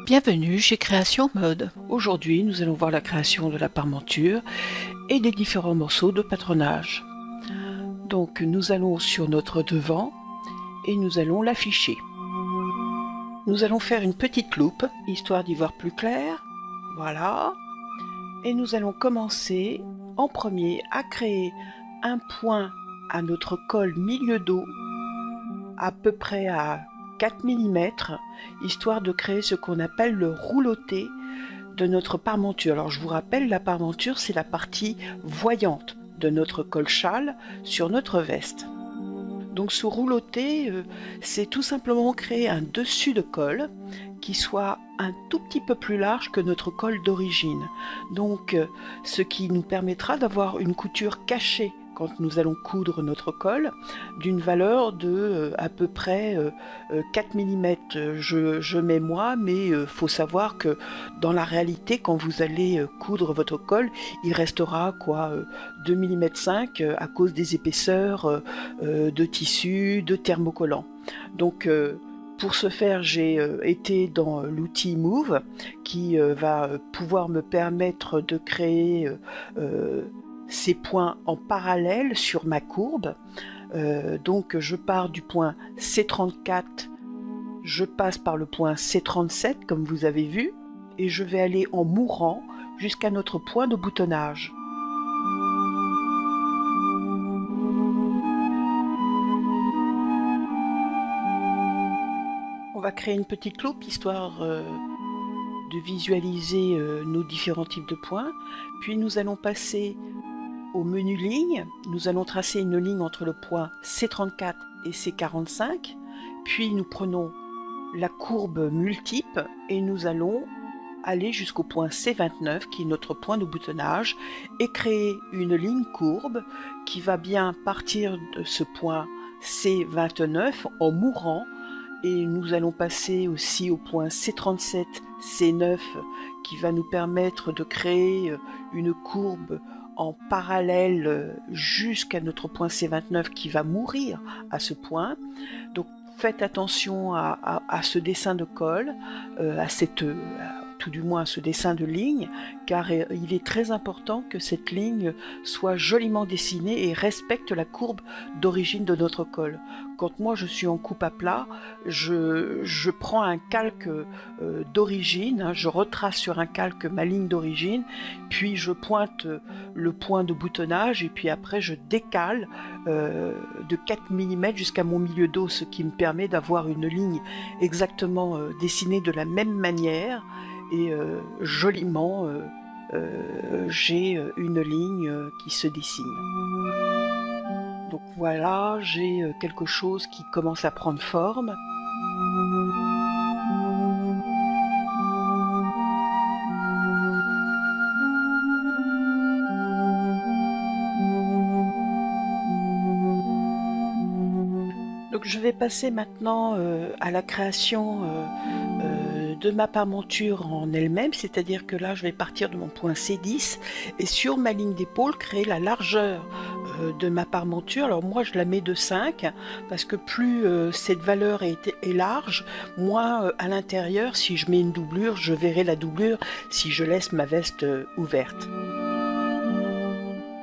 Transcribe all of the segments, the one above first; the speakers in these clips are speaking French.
Bienvenue chez Création Mode. Aujourd'hui, nous allons voir la création de la parmenture et des différents morceaux de patronage. Donc, nous allons sur notre devant et nous allons l'afficher. Nous allons faire une petite loupe, histoire d'y voir plus clair. Voilà. Et nous allons commencer en premier à créer un point à notre col milieu dos, à peu près à 4 mm, histoire de créer ce qu'on appelle le rouloté de notre parmenture. Alors je vous rappelle, la parmenture, c'est la partie voyante de notre col-châle sur notre veste. Donc ce rouloté, c'est tout simplement créer un dessus de col qui soit un tout petit peu plus large que notre col d'origine. Donc ce qui nous permettra d'avoir une couture cachée quand nous allons coudre notre col, d'une valeur de à peu près 4 mm. Je mets moi, mais faut savoir que dans la réalité, quand vous allez coudre votre col, il restera quoi 2 mm 5 à cause des épaisseurs de tissu, de thermocollants. Donc pour ce faire, j'ai été dans l'outil Move qui va pouvoir me permettre de créer ces points en parallèle sur ma courbe. Donc je pars du point C34, je passe par le point C37 comme vous avez vu, et je vais aller en mourant jusqu'à notre point de boutonnage. On va créer une petite loupe histoire de visualiser nos différents types de points. Puis nous allons passer au menu ligne, nous allons tracer une ligne entre le point C34 et C45, puis nous prenons la courbe multiple et nous allons aller jusqu'au point C29 qui est notre point de boutonnage et créer une ligne courbe qui va bien partir de ce point C29 en mourant, et nous allons passer aussi au point C37, C9 qui va nous permettre de créer une courbe en parallèle jusqu'à notre point C29 qui va mourir à ce point. Donc faites attention à ce dessin de col, tout du moins à ce dessin de ligne, car il est très important que cette ligne soit joliment dessinée et respecte la courbe d'origine de notre col. Quand moi je suis en coupe à plat, je prends un calque d'origine, je retrace sur un calque ma ligne d'origine, puis je pointe le point de boutonnage et puis après je décale de 4 mm jusqu'à mon milieu dos, ce qui me permet d'avoir une ligne exactement dessinée de la même manière, et joliment j'ai une ligne qui se dessine. Donc voilà, j'ai quelque chose qui commence à prendre forme. Donc je vais passer maintenant à la création de ma parmenture en elle-même, c'est-à-dire que là je vais partir de mon point C10 et sur ma ligne d'épaule créer la largeur de ma parmenture. Alors moi je la mets de 5 parce que plus cette valeur est large, moins à l'intérieur, si je mets une doublure, je verrai la doublure si je laisse ma veste ouverte.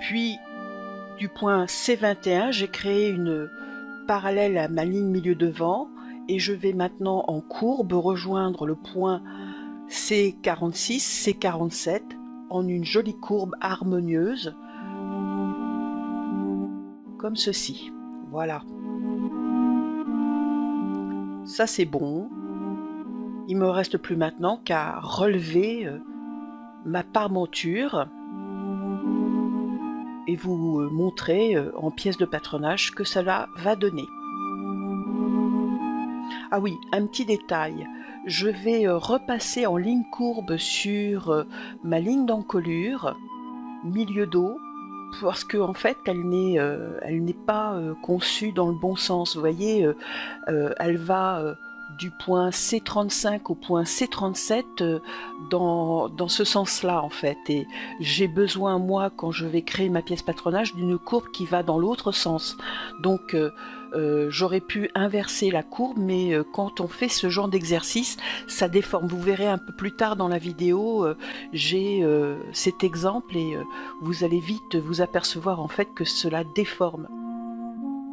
Puis du point C21, j'ai créé une parallèle à ma ligne milieu devant et je vais maintenant en courbe rejoindre le point C46, C47 en une jolie courbe harmonieuse comme ceci. Voilà. Ça c'est bon. Il me reste plus maintenant qu'à relever ma parmenture et vous montrer en pièces de patronage ce que cela va donner. Ah oui, un petit détail, je vais repasser en ligne courbe sur ma ligne d'encolure, milieu dos, parce qu'en fait elle n'est pas conçue dans le bon sens. Vous voyez, elle va du point C35 au point C37 dans ce sens-là en fait, et j'ai besoin moi quand je vais créer ma pièce patronage d'une courbe qui va dans l'autre sens. Donc J'aurais pu inverser la courbe, mais quand on fait ce genre d'exercice, ça déforme. Vous verrez un peu plus tard dans la vidéo, j'ai cet exemple et vous allez vite vous apercevoir en fait que cela déforme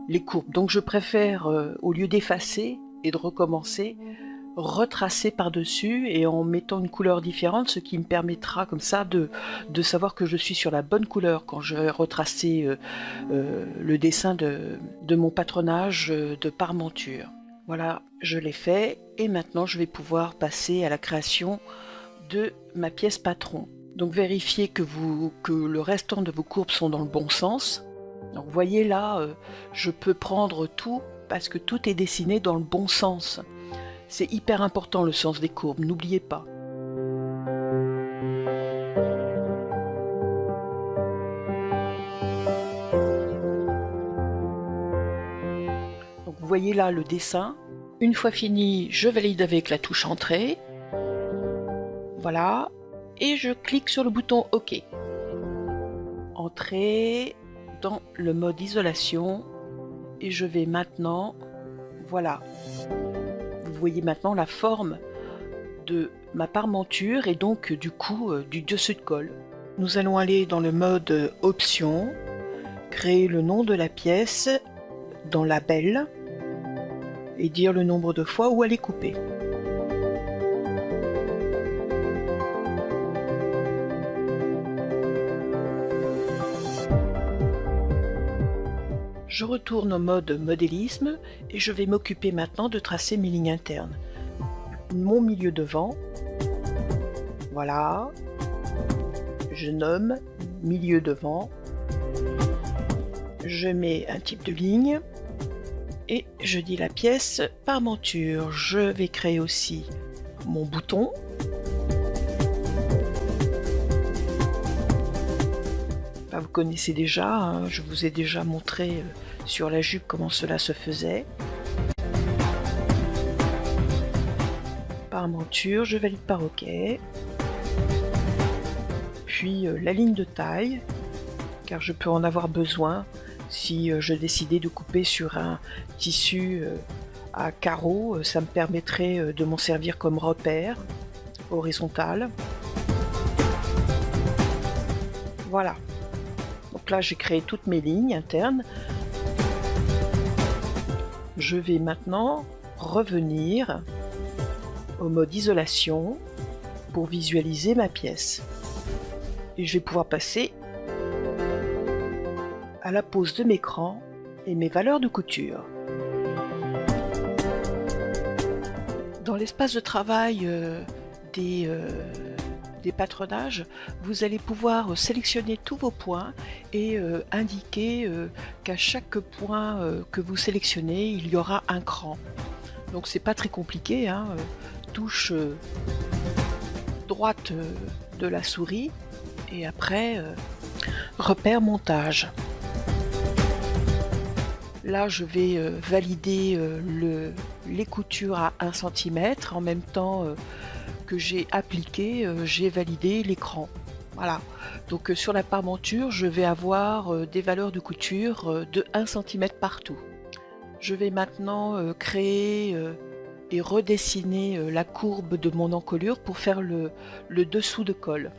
les courbes. Donc je préfère, au lieu d'effacer et de recommencer, retracer par-dessus et en mettant une couleur différente, ce qui me permettra comme ça de savoir que je suis sur la bonne couleur quand je vais retracer le dessin de mon patronage de Parmenture. Voilà, je l'ai fait et maintenant je vais pouvoir passer à la création de ma pièce patron. Donc vérifiez que le restant de vos courbes sont dans le bon sens. Donc vous voyez là, je peux prendre tout parce que tout est dessiné dans le bon sens. C'est hyper important le sens des courbes, n'oubliez pas. Donc vous voyez là le dessin. Une fois fini, je valide avec la touche Entrée. Voilà. Et je clique sur le bouton OK. Entrer dans le mode isolation. Et je vais maintenant... Voilà. Vous voyez maintenant la forme de ma parmenture et donc du coup du dessus de colle. Nous allons aller dans le mode option, créer le nom de la pièce dans label et dire le nombre de fois où elle est coupée. Je retourne au mode modélisme et je vais m'occuper maintenant de tracer mes lignes internes. Mon milieu devant, voilà, je nomme milieu devant, je mets un type de ligne et je dis la pièce Parmenture. Je vais créer aussi mon bouton. Vous connaissez déjà, hein, je vous ai déjà montré sur la jupe comment cela se faisait. Parmenture, je valide par OK. Puis la ligne de taille, car je peux en avoir besoin si je décidais de couper sur un tissu à carreaux, ça me permettrait de m'en servir comme repère horizontal. Voilà. Donc là j'ai créé toutes mes lignes internes. Je vais maintenant revenir au mode isolation pour visualiser ma pièce. Et je vais pouvoir passer à la pose de mes crans et mes valeurs de couture. Dans l'espace de travail des patronages, vous allez pouvoir sélectionner tous vos points et indiquer qu'à chaque point que vous sélectionnez, il y aura un cran. Donc c'est pas très compliqué, hein. Touche droite de la souris et après repère montage. Là je vais valider les coutures à 1 cm en même temps que j'ai appliqué, j'ai validé l'écran. Voilà, donc sur la parmenture je vais avoir des valeurs de couture de 1 cm partout. Je vais maintenant créer et redessiner la courbe de mon encolure pour faire le dessous de colle.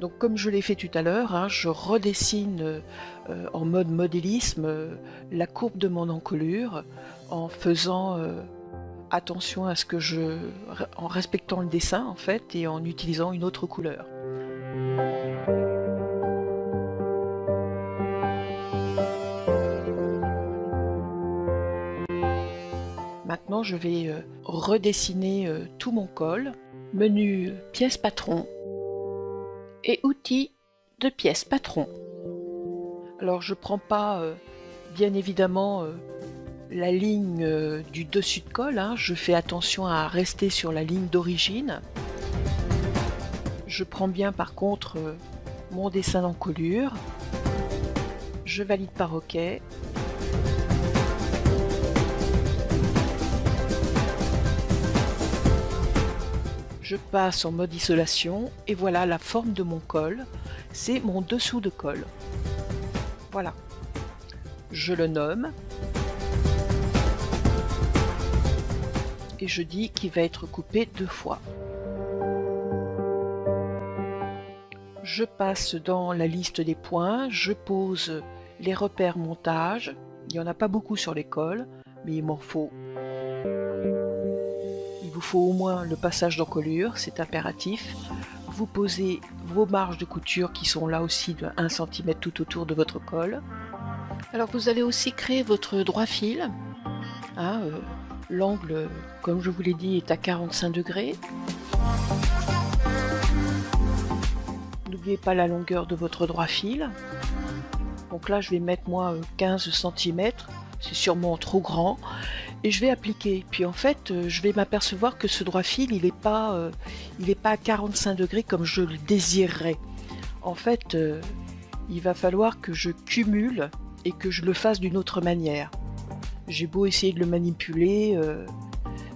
Donc comme je l'ai fait tout à l'heure, hein, je redessine en mode modélisme la courbe de mon encolure en faisant attention à ce que en respectant le dessin en fait et en utilisant une autre couleur. Maintenant je vais redessiner tout mon col. Menu pièce patron et outils de pièce patron. Alors je prends pas bien évidemment la ligne du dessus de colle, hein. Je fais attention à rester sur la ligne d'origine. Je prends bien par contre mon dessin d'encolure. Je valide par OK. Je passe en mode isolation et voilà la forme de mon col. C'est mon dessous de col. Voilà. Je le nomme. et je dis qu'il va être coupé 2 fois. Je passe dans la liste des points, je pose les repères montage. Il n'y en a pas beaucoup sur les cols, mais il m'en faut. Il vous faut au moins le passage d'encolure, c'est impératif. Vous posez vos marges de couture qui sont là aussi de 1 cm tout autour de votre col. Alors vous allez aussi créer votre droit fil. Hein, l'angle, comme je vous l'ai dit, est à 45 degrés. N'oubliez pas la longueur de votre droit fil. Donc là je vais mettre moi 15 cm, c'est sûrement trop grand, et je vais appliquer. Puis en fait je vais m'apercevoir que ce droit fil il n'est pas à 45 degrés comme je le désirerais. En fait il va falloir que je cumule et que je le fasse d'une autre manière. J'ai beau essayer de le manipuler,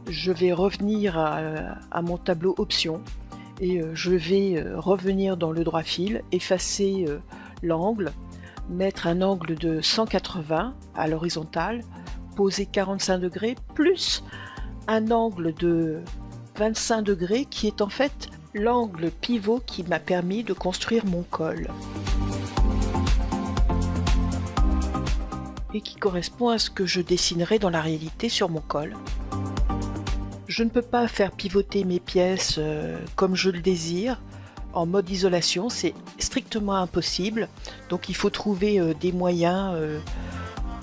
je vais revenir à mon tableau options et je vais revenir dans le droit fil, effacer l'angle, mettre un angle de 180 à l'horizontale, poser 45 degrés plus un angle de 25 degrés qui est en fait l'angle pivot qui m'a permis de construire mon col et qui correspond à ce que je dessinerai dans la réalité sur mon col. Je ne peux pas faire pivoter mes pièces comme je le désire en mode isolation, c'est strictement impossible, donc il faut trouver des moyens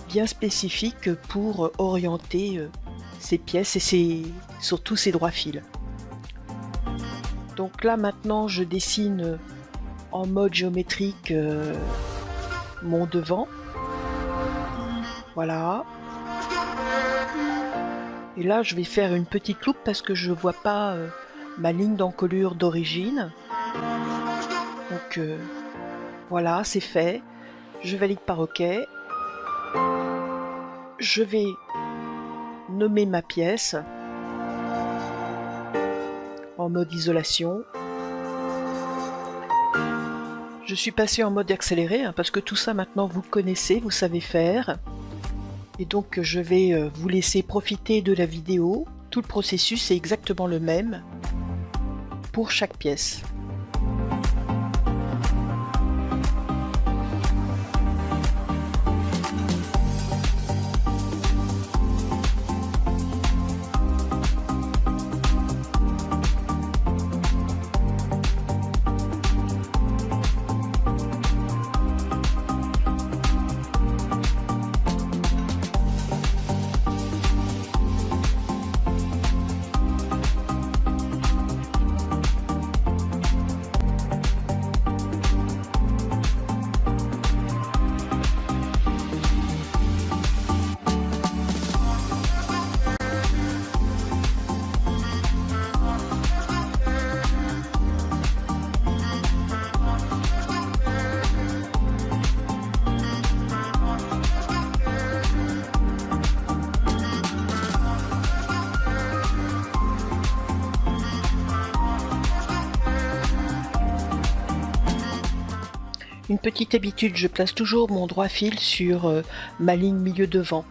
bien spécifiques pour orienter ces pièces et surtout ces droits fils. Donc là maintenant je dessine en mode géométrique mon devant, voilà. Et là je vais faire une petite loupe parce que je ne vois pas ma ligne d'encolure d'origine. Donc voilà, c'est fait. Je valide par OK. Je vais nommer ma pièce en mode isolation. Je suis passée en mode accéléré parce que tout ça maintenant vous connaissez, vous savez faire. Et donc je vais vous laisser profiter de la vidéo. Tout le processus est exactement le même pour chaque pièce. Une petite habitude, je place toujours mon droit fil sur ma ligne milieu devant.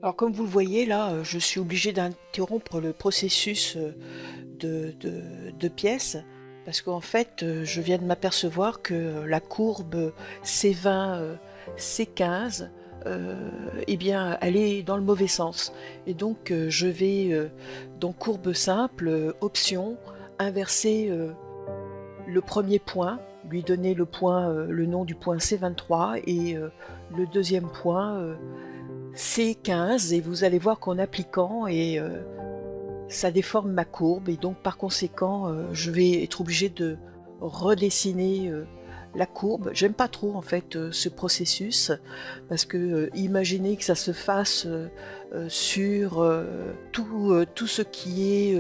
Alors comme vous le voyez là, je suis obligée d'interrompre le processus de pièces parce qu'en fait je viens de m'apercevoir que la courbe C20, C15, eh bien elle est dans le mauvais sens et donc je vais dans courbe simple, option, inverser le premier point, lui donner le nom du point C23 et le deuxième point C15 et vous allez voir qu'en appliquant ça déforme ma courbe et donc par conséquent je vais être obligée de redessiner la courbe. J'aime pas trop en fait ce processus parce que imaginez que ça se fasse sur tout ce qui est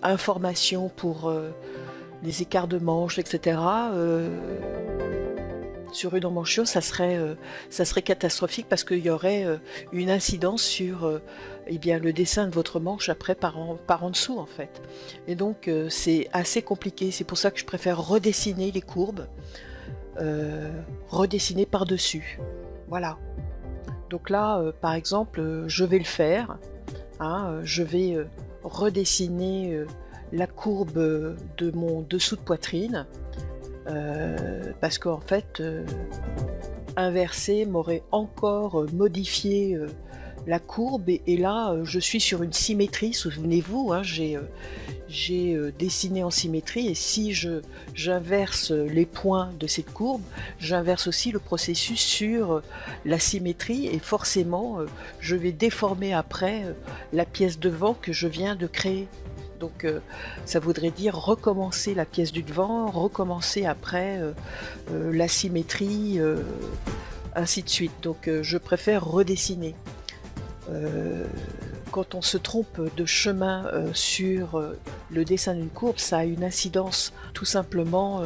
information pour les écarts de manche, etc. Sur une emmanchure, ça serait catastrophique parce qu'il y aurait une incidence sur eh bien, le dessin de votre manche après par en dessous en fait. Et donc c'est assez compliqué, c'est pour ça que je préfère redessiner les courbes, redessiner par-dessus. Voilà. Donc là, par exemple, je vais le faire. Hein, je vais redessiner la courbe de mon dessous de poitrine. Parce qu'en fait, inverser m'aurait encore modifié la courbe et là, je suis sur une symétrie, souvenez-vous, hein, j'ai dessiné en symétrie et si j'inverse les points de cette courbe, j'inverse aussi le processus sur la symétrie et forcément, je vais déformer après la pièce devant que je viens de créer. Donc ça voudrait dire recommencer la pièce du devant, recommencer après la symétrie, ainsi de suite. Donc je préfère redessiner. Quand on se trompe de chemin sur le dessin d'une courbe, ça a une incidence. Tout simplement,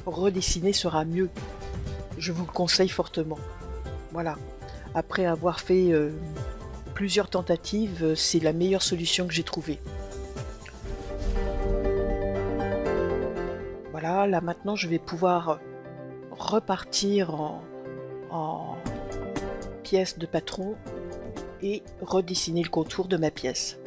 redessiner sera mieux. Je vous le conseille fortement. Voilà. Après avoir fait plusieurs tentatives, c'est la meilleure solution que j'ai trouvée. Voilà, là maintenant je vais pouvoir repartir en pièce de patron et redessiner le contour de ma pièce.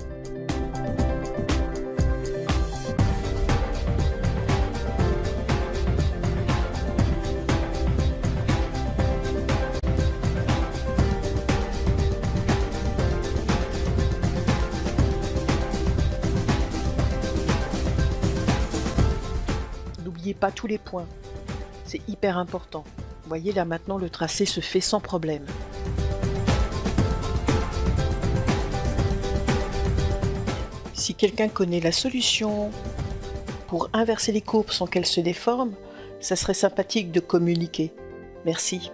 N'oubliez pas tous les points, c'est hyper important. Vous voyez là maintenant le tracé se fait sans problème. Si quelqu'un connaît la solution pour inverser les courbes sans qu'elles se déforment, ça serait sympathique de communiquer. Merci.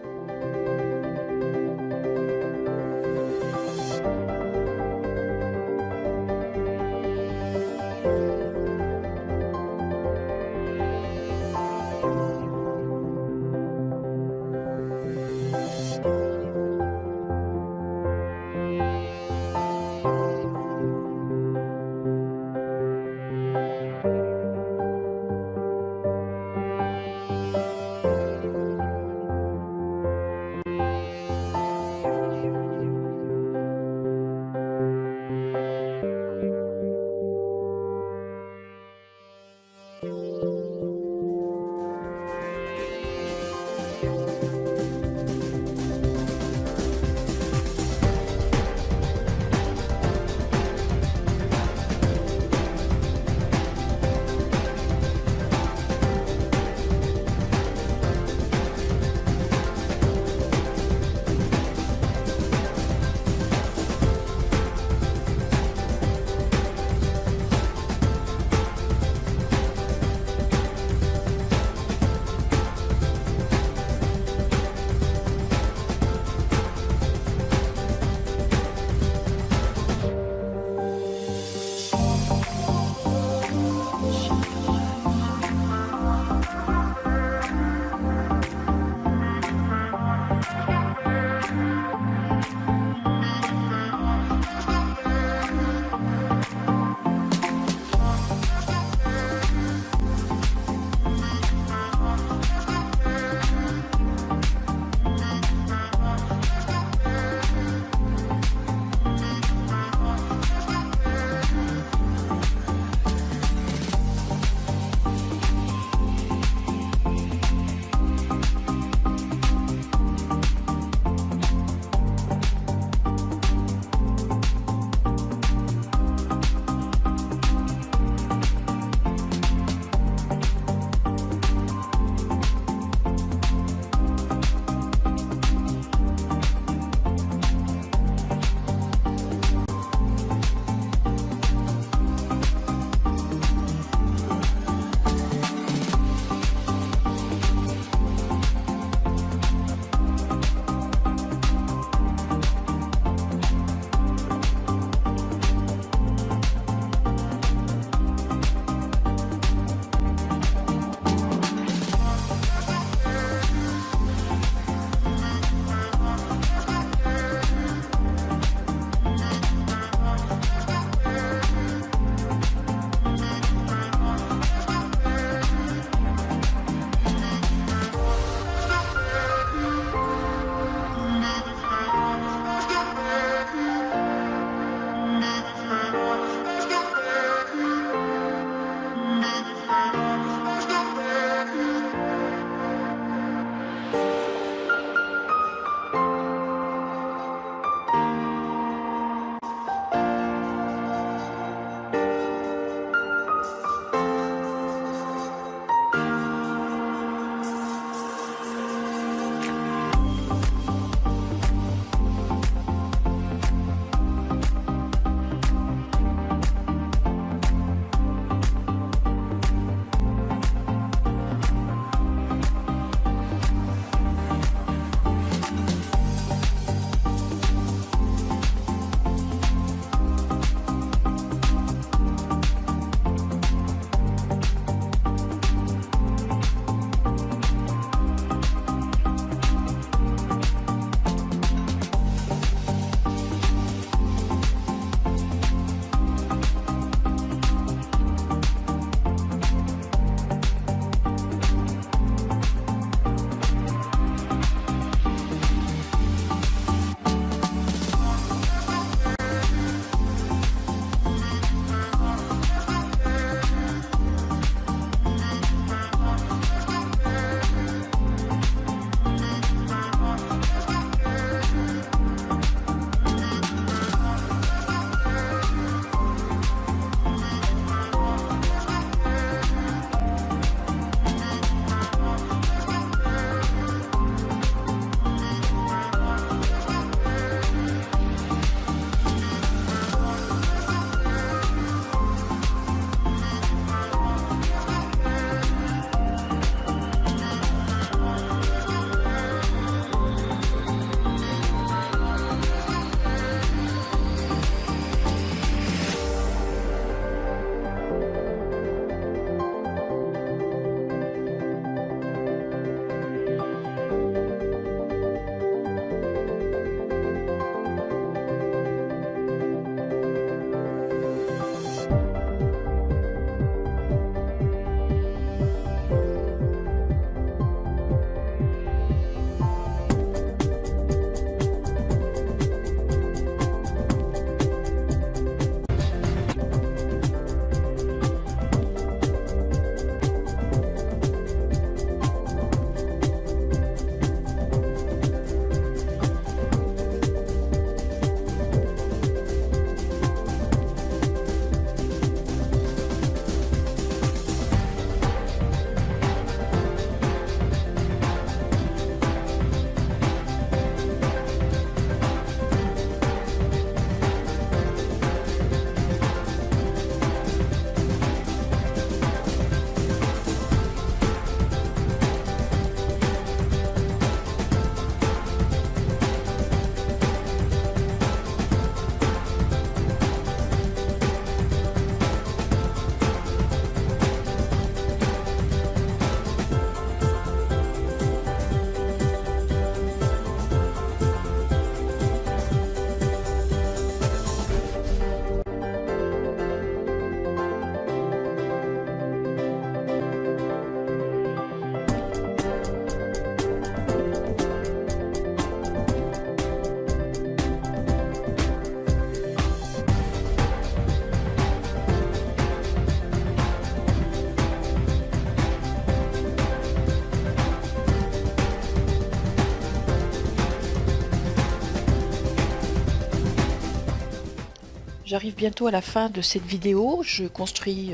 J'arrive bientôt à la fin de cette vidéo. Je construis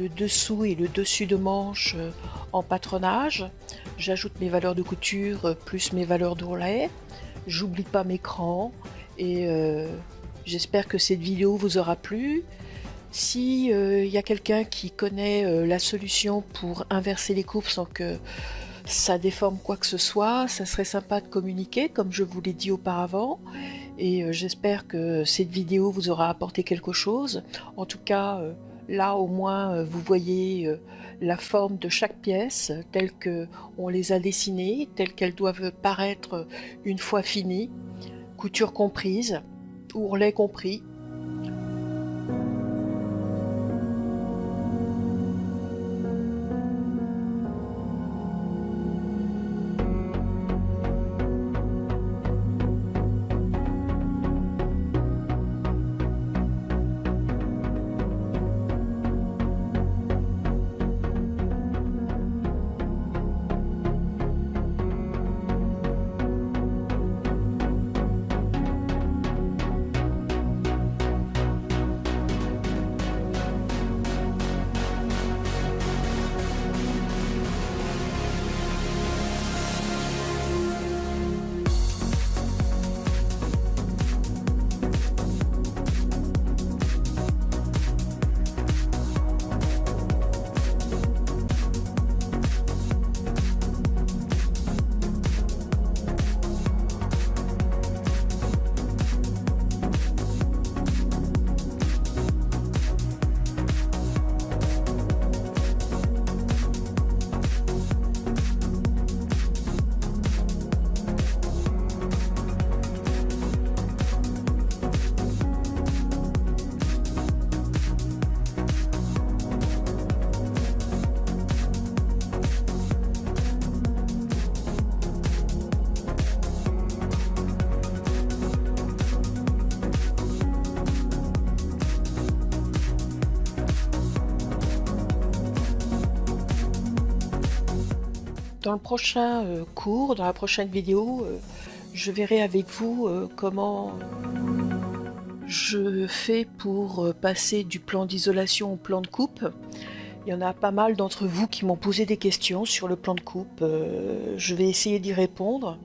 le dessous et le dessus de manche en patronage. J'ajoute mes valeurs de couture plus mes valeurs d'ourlet. J'oublie pas mes crans et j'espère que cette vidéo vous aura plu. Si y a quelqu'un qui connaît la solution pour inverser les coupes sans que ça déforme quoi que ce soit, ça serait sympa de communiquer comme je vous l'ai dit auparavant. Et j'espère que cette vidéo vous aura apporté quelque chose. En tout cas, là au moins vous voyez la forme de chaque pièce telle qu'on les a dessinées, telles qu'elles doivent paraître une fois finies, couture comprise, ourlet compris. Dans le prochain cours, dans la prochaine vidéo, je verrai avec vous comment je fais pour passer du plan d'isolation au plan de coupe. Il y en a pas mal d'entre vous qui m'ont posé des questions sur le plan de coupe. Je vais essayer d'y répondre.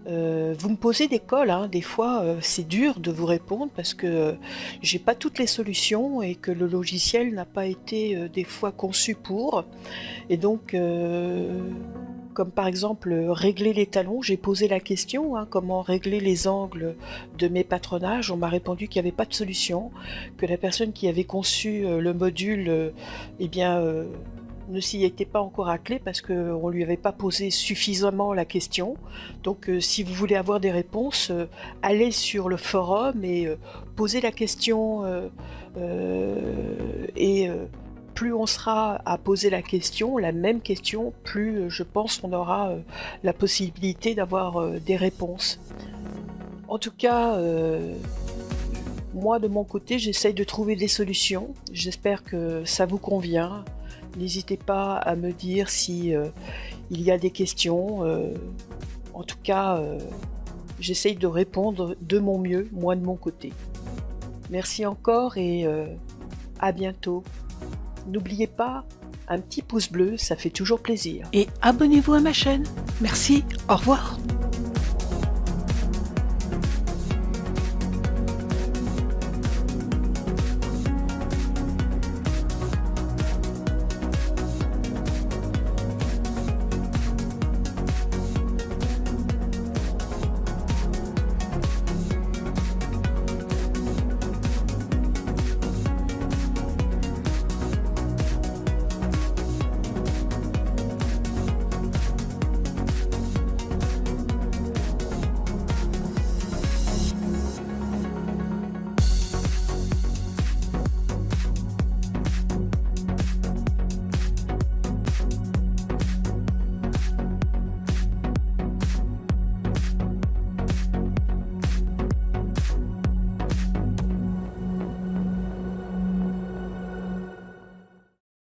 Vous me posez des cols, hein. Des fois c'est dur de vous répondre parce que j'ai pas toutes les solutions et que le logiciel n'a pas été des fois conçu pour. Et donc comme par exemple régler les talons, j'ai posé la question, hein, comment régler les angles de mes patronages. On m'a répondu qu'il n'y avait pas de solution, que la personne qui avait conçu le module ne s'y était pas encore attelée parce qu'on ne lui avait pas posé suffisamment la question. Donc si vous voulez avoir des réponses, allez sur le forum et posez la question plus on sera à poser la question, la même question, plus je pense qu'on aura la possibilité d'avoir des réponses. En tout cas, moi de mon côté, j'essaye de trouver des solutions. J'espère que ça vous convient. N'hésitez pas à me dire si il y a des questions. En tout cas, j'essaye de répondre de mon mieux, moi de mon côté. Merci encore et à bientôt. N'oubliez pas, un petit pouce bleu, ça fait toujours plaisir. Et abonnez-vous à ma chaîne. Merci, au revoir.